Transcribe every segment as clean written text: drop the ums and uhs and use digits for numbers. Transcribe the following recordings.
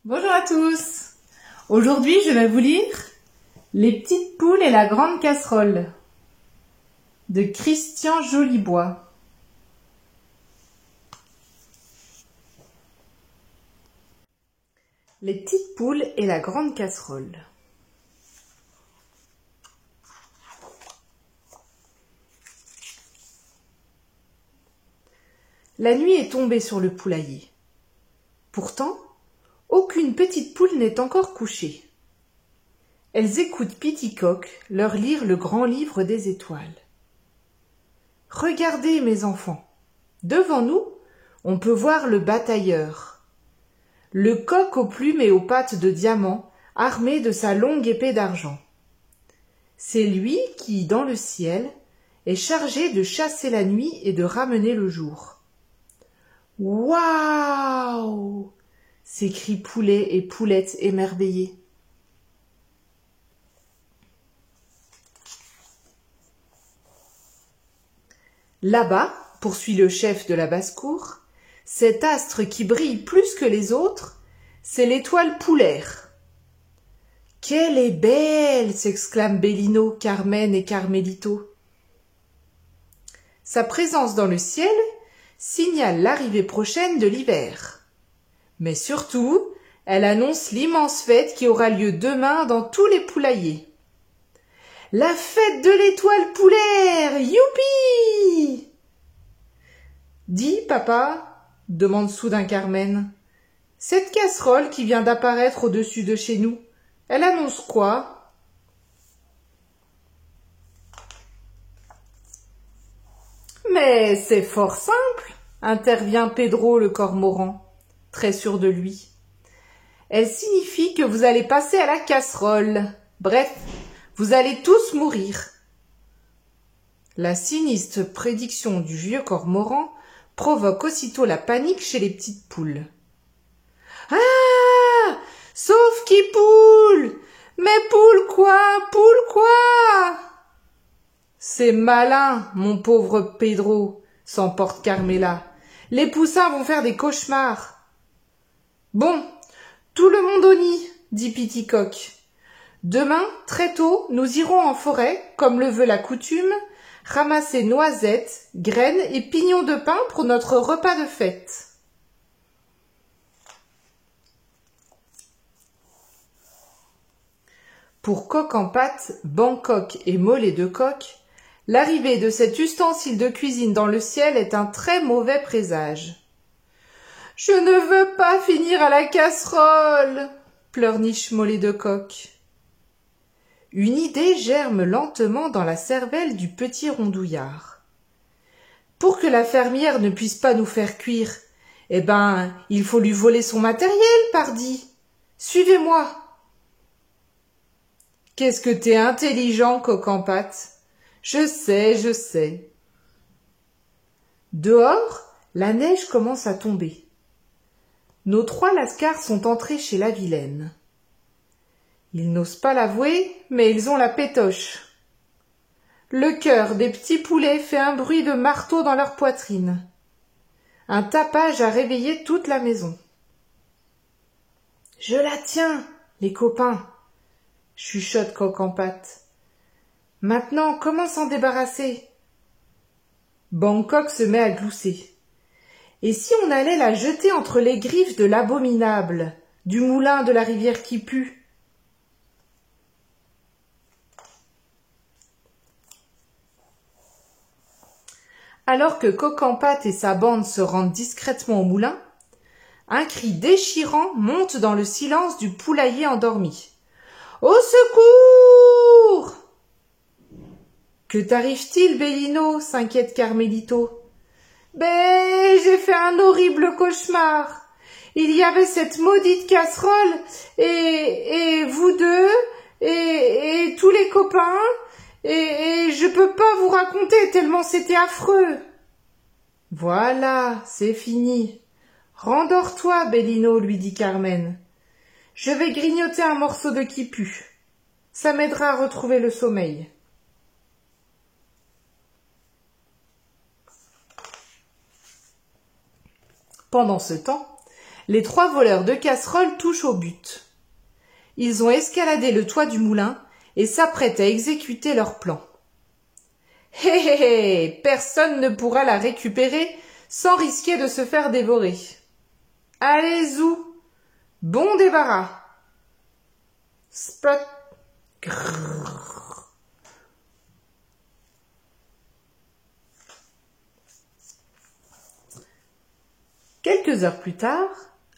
Bonjour à tous. Aujourd'hui, je vais vous lire Les petites poules et la grande casserole de Christian Jolibois. Les petites poules et la grande casserole. La nuit est tombée sur le poulailler. Pourtant, aucune petite poule n'est encore couchée. Elles écoutent Piticoque leur lire le grand livre des étoiles. Regardez, mes enfants, devant nous, on peut voir le batailleur, le coq aux plumes et aux pattes de diamant, armé de sa longue épée d'argent. C'est lui qui, dans le ciel, est chargé de chasser la nuit et de ramener le jour. Waouh! S'écrient Poulet et Poulette émerveillés. Là-bas, poursuit le chef de la basse-cour, cet astre qui brille plus que les autres, c'est l'étoile poulaire. Qu'elle est belle! S'exclament Bellino, Carmen et Carmelito. Sa présence dans le ciel signale l'arrivée prochaine de l'hiver. Mais surtout, elle annonce l'immense fête qui aura lieu demain dans tous les poulaillers. La fête de l'étoile poulaire! Youpi! Dis, papa, demande soudain Carmen, cette casserole qui vient d'apparaître au-dessus de chez nous, elle annonce quoi? Mais c'est fort simple, intervient Pedro le cormoran, très sûr de lui. Elle signifie que vous allez passer à la casserole. Bref, vous allez tous mourir. La sinistre prédiction du vieux cormoran provoque aussitôt la panique chez les petites poules. Ah! Sauf qui poule! Mais poule quoi? Poule quoi? C'est malin, mon pauvre Pedro, s'emporte Carmela. Les poussins vont faire des cauchemars. Bon, tout le monde au nid, dit Piticoque. Demain, très tôt, nous irons en forêt, comme le veut la coutume, ramasser noisettes, graines et pignons de pin pour notre repas de fête. Pour Coq en pâte, Bangkok et Mollet de coq, l'arrivée de cet ustensile de cuisine dans le ciel est un très mauvais présage. « Je ne veux pas finir à la casserole !» pleurniche Mollet de coq. Une idée germe lentement dans la cervelle du petit rondouillard. Pour que la fermière ne puisse pas nous faire cuire, il faut lui voler son matériel, pardi. Suivez-moi. Qu'est-ce que t'es intelligent, Coq en pâte. Je sais. Dehors, la neige commence à tomber. Nos 3 lascars sont entrés chez la vilaine. Ils n'osent pas l'avouer, mais ils ont la pétoche. Le cœur des petits poulets fait un bruit de marteau dans leur poitrine. Un tapage a réveillé toute la maison. « Je la tiens, les copains !» chuchote Coq en pâte. « Maintenant, comment s'en débarrasser ?» Bangkok se met à glousser. « Et si on allait la jeter entre les griffes de l'abominable, du moulin de la rivière qui pue ?» Alors que Coq en pâte et sa bande se rendent discrètement au moulin, un cri déchirant monte dans le silence du poulailler endormi. « Au secours !»« Que t'arrive-t-il, Bellino ?» s'inquiète Carmelito. « J'ai fait un horrible cauchemar. Il y avait cette maudite casserole et vous deux et tous les copains et je peux pas vous raconter tellement c'était affreux. » Voilà, c'est fini. Rendors-toi, Bellino, lui dit Carmen. Je vais grignoter un morceau de quipu. Ça m'aidera à retrouver le sommeil. Pendant ce temps, Les 3 voleurs de casseroles touchent au but. Ils ont escaladé le toit du moulin et s'apprêtent à exécuter leur plan. Hé hé hé, personne ne pourra la récupérer sans risquer de se faire dévorer. Allez, zou, bon débarras. Spot. Grrr. Quelques heures plus tard,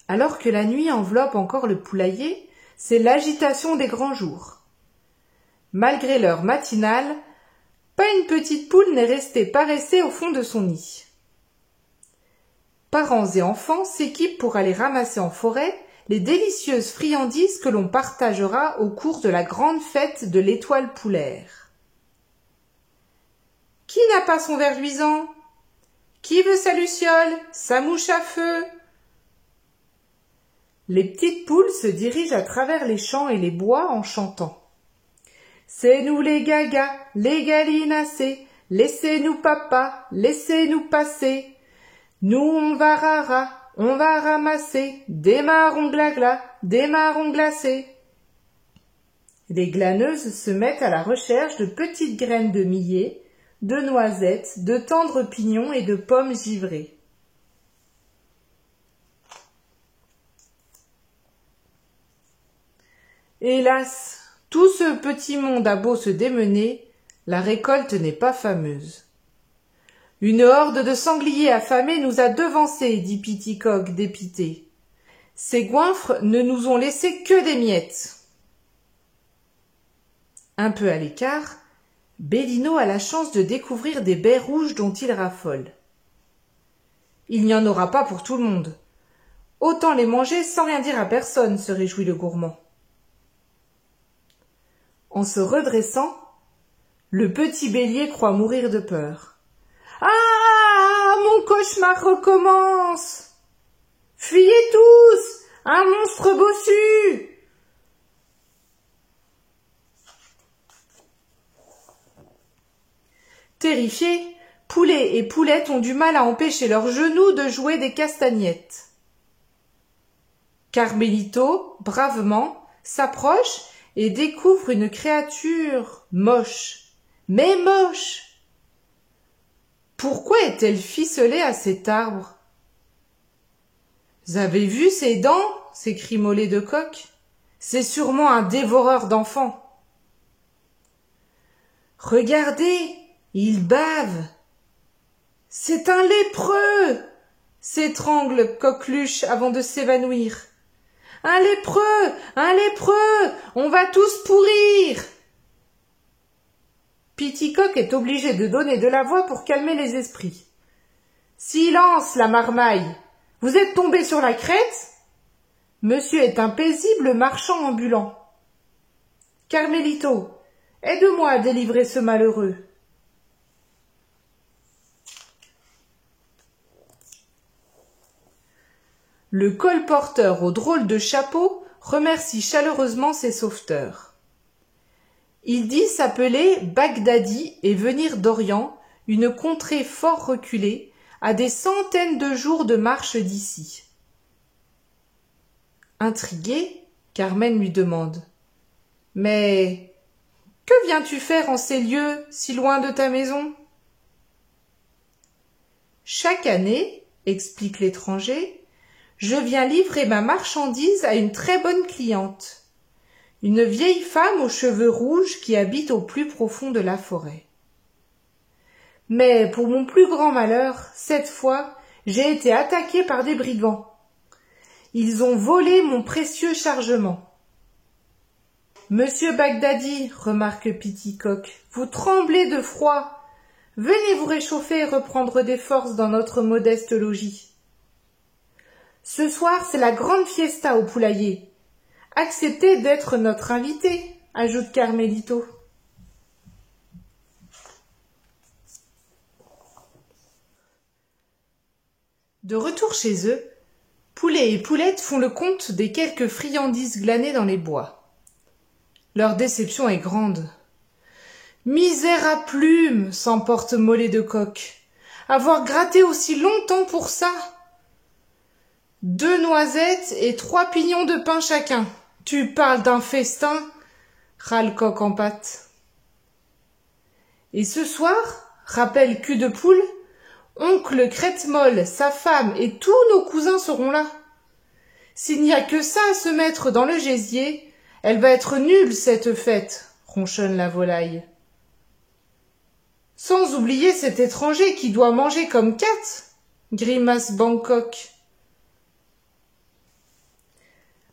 alors que la nuit enveloppe encore le poulailler, c'est l'agitation des grands jours. Malgré l'heure matinale, pas une petite poule n'est restée paressée au fond de son nid. Parents et enfants s'équipent pour aller ramasser en forêt les délicieuses friandises que l'on partagera au cours de la grande fête de l'étoile poulaire. Qui n'a pas son ver luisant? Qui veut sa luciole, sa mouche à feu? Les petites poules se dirigent à travers les champs et les bois en chantant. C'est nous les gagas, les gallinacés, laissez-nous papa, laissez-nous passer. Nous on va rara, on va ramasser des marrons glagla, des marrons glacés. Les glaneuses se mettent à la recherche de petites graines de millet, de noisettes, de tendres pignons et de pommes givrées. Hélas, tout ce petit monde a beau se démener, la récolte n'est pas fameuse. Une horde de sangliers affamés nous a devancés, dit Piticoque dépité. Ces goinfres ne nous ont laissé que des miettes. Un peu à l'écart, Bellino a la chance de découvrir des baies rouges dont il raffole. Il n'y en aura pas pour tout le monde. Autant les manger sans rien dire à personne, se réjouit le gourmand. En se redressant, le petit bélier croit mourir de peur. « Ah, mon cauchemar recommence! Fuyez tous! Un monstre bossu! » Terrifiés, Poulet et Poulette ont du mal à empêcher leurs genoux de jouer des castagnettes. Carmélito, bravement, s'approche et découvre une créature moche, mais moche. Pourquoi est-elle ficelée à cet arbre? « Vous avez vu ses dents ?» s'écrie Mollet de Coq. « C'est sûrement un dévoreur d'enfants. »« Regardez, il bave. »« C'est un lépreux !» s'étrangle Coqueluche avant de s'évanouir. « Un lépreux! Un lépreux! On va tous pourrir !» Piticoque est obligé de donner de la voix pour calmer les esprits. « Silence, la marmaille! Vous êtes tombé sur la crête? Monsieur est un paisible marchand ambulant. Carmélito, aide-moi à délivrer ce malheureux. » Le colporteur au drôle de chapeau remercie chaleureusement ses sauveteurs. Il dit s'appeler Bagdadi et venir d'Orient, une contrée fort reculée, à des centaines de jours de marche d'ici. Intrigué, Carmen lui demande « Mais que viens-tu faire en ces lieux, si loin de ta maison ?» « Chaque année, explique l'étranger, je viens livrer ma marchandise à une très bonne cliente. Une vieille femme aux cheveux rouges qui habite au plus profond de la forêt. Mais pour mon plus grand malheur, cette fois, j'ai été attaqué par des brigands. Ils ont volé mon précieux chargement. Monsieur Bagdadi, remarque Piticoque, vous tremblez de froid. Venez vous réchauffer et reprendre des forces dans notre modeste logis. Ce soir, c'est la grande fiesta au poulailler. Acceptez d'être notre invité, ajoute Carmélito. De retour chez eux, Poulet et Poulette font le compte des quelques friandises glanées dans les bois. Leur déception est grande. Misère à plumes, s'emporte Mollet de Coq. Avoir gratté aussi longtemps pour ça. 2 noisettes et 3 pignons de pain chacun. Tu parles d'un festin, râle Coq en pâte. Et ce soir, rappelle Cul de Poule, oncle Crête-Molle, sa femme et tous nos cousins seront là. S'il n'y a que ça à se mettre dans le gésier, elle va être nulle cette fête, ronchonne la volaille. Sans oublier cet étranger qui doit manger comme 4, grimace Bangkok.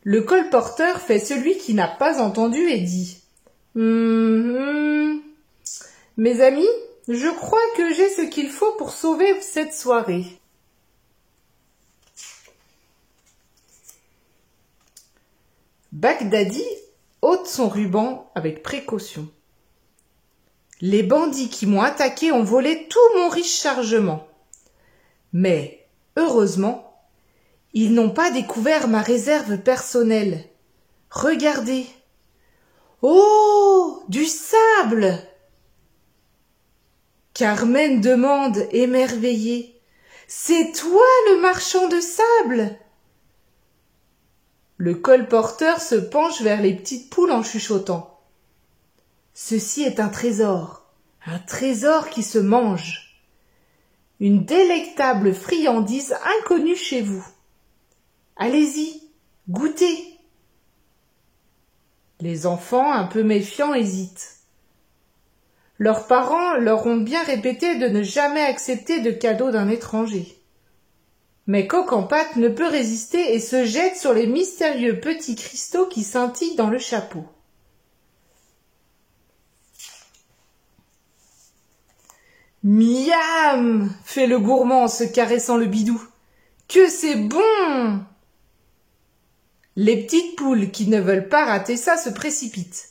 Le colporteur fait celui qui n'a pas entendu et dit « Mes amis, je crois que j'ai ce qu'il faut pour sauver cette soirée. » Bagdadi ôte son ruban avec précaution. Les bandits qui m'ont attaqué ont volé tout mon riche chargement. Mais, heureusement, ils n'ont pas découvert ma réserve personnelle. Regardez. Oh, du sable! Carmen demande, émerveillée. C'est toi le marchand de sable? Le colporteur se penche vers les petites poules en chuchotant. Ceci est un trésor qui se mange. Une délectable friandise inconnue chez vous. Allez-y, goûtez. Les enfants, un peu méfiants, hésitent. Leurs parents leur ont bien répété de ne jamais accepter de cadeaux d'un étranger. Mais Coq en pâte ne peut résister et se jette sur les mystérieux petits cristaux qui scintillent dans le chapeau. Miam! Fait le gourmand en se caressant le bidou. Que c'est bon! Les petites poules qui ne veulent pas rater ça se précipitent.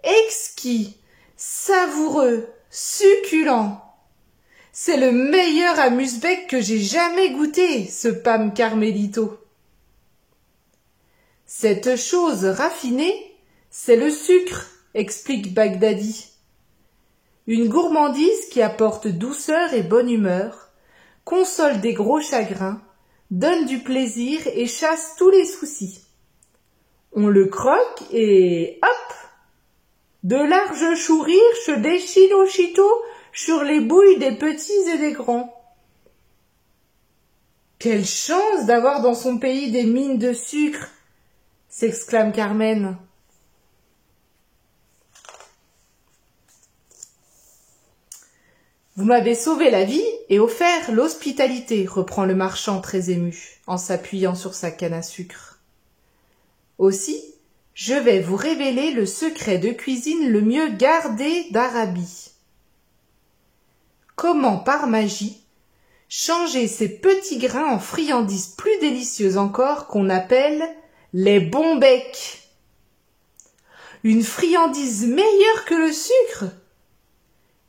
Exquis, savoureux, succulent. C'est le meilleur amuse-bec que j'ai jamais goûté, ce Pam Carmelito. Cette chose raffinée, c'est le sucre, explique Bagdadi. Une gourmandise qui apporte douceur et bonne humeur, console des gros chagrins, donne du plaisir et chasse tous les soucis. On le croque et hop! De larges choux rires se déchirent aussitôt sur les bouilles des petits et des grands. Quelle chance d'avoir dans son pays des mines de sucre! S'exclame Carmen. Vous m'avez sauvé la vie et offert l'hospitalité, reprend le marchand très ému, en s'appuyant sur sa canne à sucre. Aussi, je vais vous révéler le secret de cuisine le mieux gardé d'Arabie. Comment, par magie, changer ces petits grains en friandises plus délicieuses encore qu'on appelle les bons becs. Une friandise meilleure que le sucre.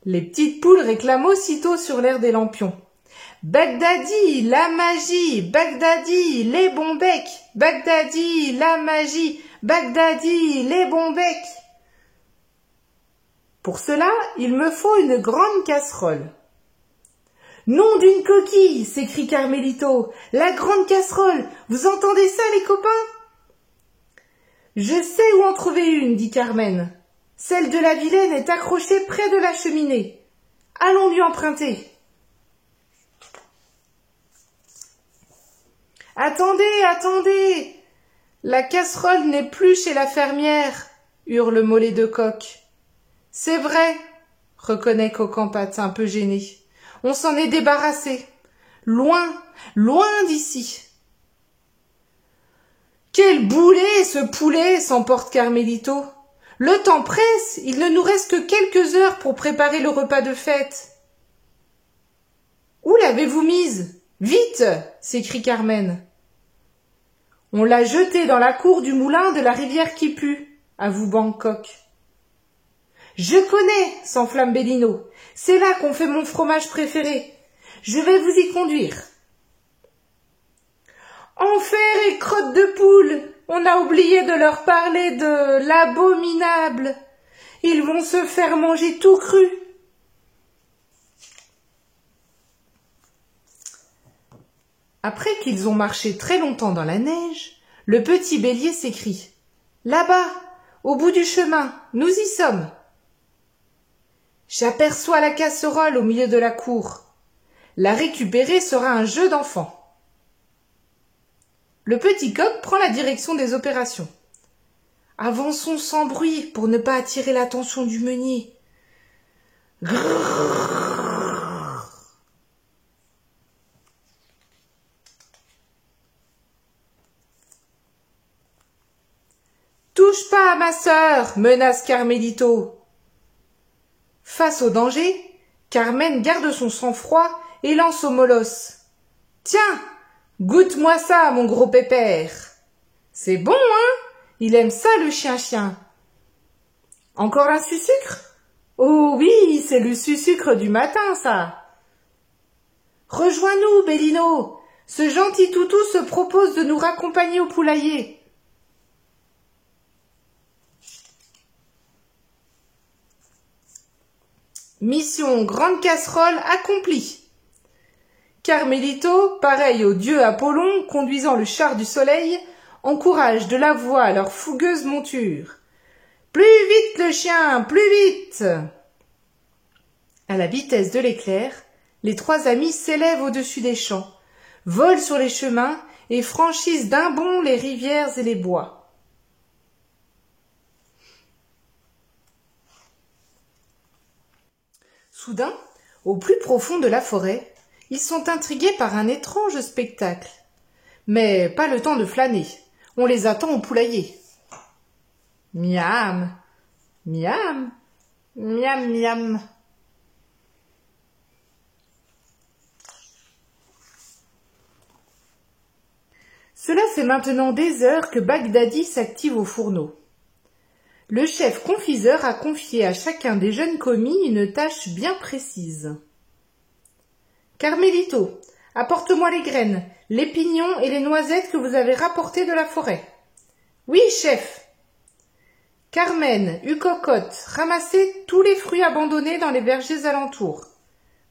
Les petites poules réclament aussitôt sur l'air des lampions. Bagdadi, la magie, Bagdadi, les bons becs, Bagdadi, la magie, Bagdadi, les bons becs. Pour cela, il me faut une grande casserole. Nom d'une coquille, s'écrie Carmelito, la grande casserole, vous entendez ça les copains? Je sais où en trouver une, dit Carmen. Celle de la vilaine est accrochée près de la cheminée. Allons lui emprunter. Attendez, attendez! La casserole n'est plus chez la fermière, hurle Mollet de Coq. C'est vrai, reconnaît Coq en pâte, un peu gêné. On s'en est débarrassé. Loin, loin d'ici. Quel boulet, ce poulet, s'emporte Carmelito. Le temps presse, il ne nous reste que quelques heures pour préparer le repas de fête. Où l'avez-vous mise? Vite! S'écrie Carmen. On l'a jetée dans la cour du moulin de la rivière qui pue, avoue Bangkok. Je connais, s'enflamme Bellino. C'est là qu'on fait mon fromage préféré. Je vais vous y conduire. Enfer et crotte de poule! On a oublié de leur parler de l'abominable. Ils vont se faire manger tout cru. Après qu'ils ont marché très longtemps dans la neige, le petit bélier s'écrie « Là-bas, au bout du chemin, nous y sommes !» J'aperçois la casserole au milieu de la cour. La récupérer sera un jeu d'enfant. Le petit coq prend la direction des opérations. Avançons sans bruit pour ne pas attirer l'attention du meunier. Grrr. Touche pas à ma sœur, menace Carmelito. Face au danger, Carmen garde son sang-froid et lance au molosse. Tiens, goûte-moi ça, mon gros pépère. C'est bon, hein? Il aime ça, le chien-chien. Encore un sucre? Oh oui, c'est le sucre du matin, ça. Rejoins-nous, Bellino. Ce gentil toutou se propose de nous raccompagner au poulailler. Mission grande casserole accomplie. Carmelito, pareil au dieu Apollon conduisant le char du soleil, encourage de la voix à leur fougueuse monture. Plus vite le chien, plus vite! À la vitesse de l'éclair, les trois amis s'élèvent au-dessus des champs, volent sur les chemins et franchissent d'un bond les rivières et les bois. Soudain, au plus profond de la forêt, ils sont intrigués par un étrange spectacle. Mais pas le temps de flâner, on les attend au poulailler. Miam, miam, miam, miam. Cela fait maintenant des heures que Bagdadi s'active au fourneau. Le chef confiseur a confié à chacun des jeunes commis une tâche bien précise. Carmelito, apporte-moi les graines, les pignons et les noisettes que vous avez rapportés de la forêt. Oui, chef. Carmen, Ucocotte, ramassez tous les fruits abandonnés dans les vergers alentours.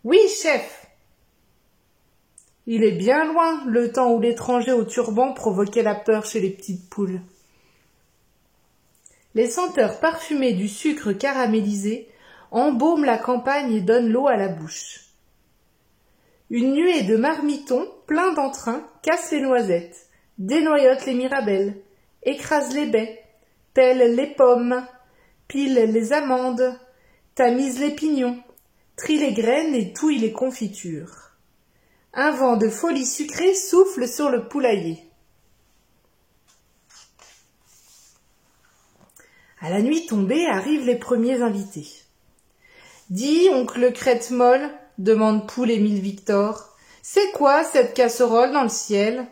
Oui, chef. Il est bien loin, le temps où l'étranger au turban provoquait la peur chez les petites poules. Les senteurs parfumées du sucre caramélisé embaument la campagne et donnent l'eau à la bouche. Une nuée de marmitons, pleins d'entrain, casse les noisettes, dénoyote les mirabelles, écrase les baies, pèle les pommes, pile les amandes, tamise les pignons, trie les graines et touille les confitures. Un vent de folie sucrée souffle sur le poulailler. À la nuit tombée arrivent les premiers invités. « Dis, oncle Crête-Molle, demande Poule Émile Victor, c'est quoi cette casserole dans le ciel ?»«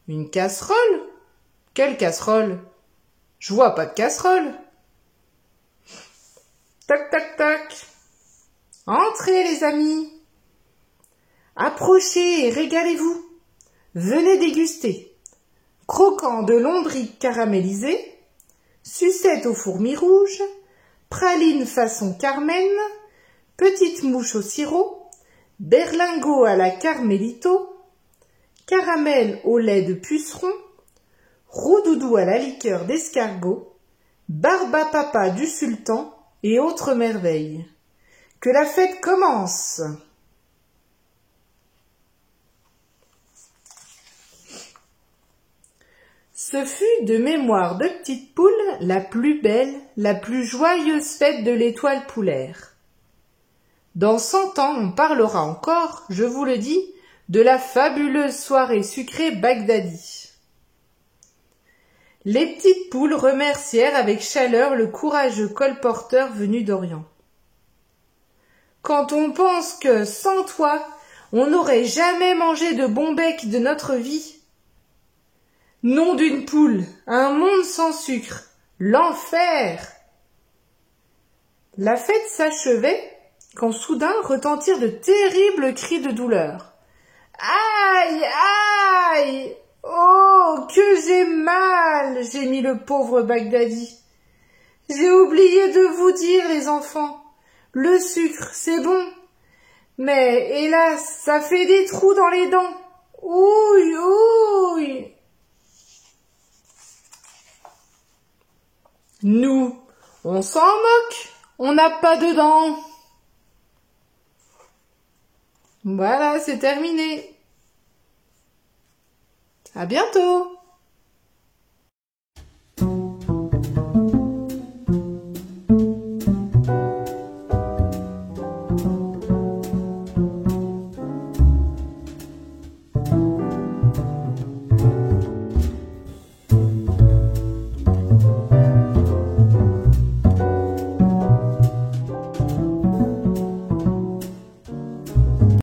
Une casserole ? Quelle casserole ? Je vois pas de casserole. » Tac, tac, tac. Entrez, les amis. Approchez et régalez-vous. Venez déguster. Croquant de lombric caramélisé, sucette aux fourmis rouges, praline façon Carmen, petite mouche au sirop, berlingot à la Carmelito, caramel au lait de puceron, roudoudou à la liqueur d'escargot, barbe à papa du sultan et autres merveilles. Que la fête commence! Ce fut, de mémoire de petite poule, la plus belle, la plus joyeuse fête de l'étoile poulaire. Dans 100 ans, on parlera encore, je vous le dis, de la fabuleuse soirée sucrée Bagdadi. Les petites poules remercièrent avec chaleur le courageux colporteur venu d'Orient. Quand on pense que, sans toi, on n'aurait jamais mangé de bon bec de notre vie. Nom d'une poule, un monde sans sucre, l'enfer. La fête s'achevait quand soudain retentirent de terribles cris de douleur. Aïe, aïe! Oh, que j'ai mal! Gémit le pauvre Bagdadi. J'ai oublié de vous dire, les enfants, le sucre, c'est bon, mais hélas, ça fait des trous dans les dents. Ouille, ouille. Nous, on s'en moque, on n'a pas de dents. Voilà, c'est terminé. À bientôt.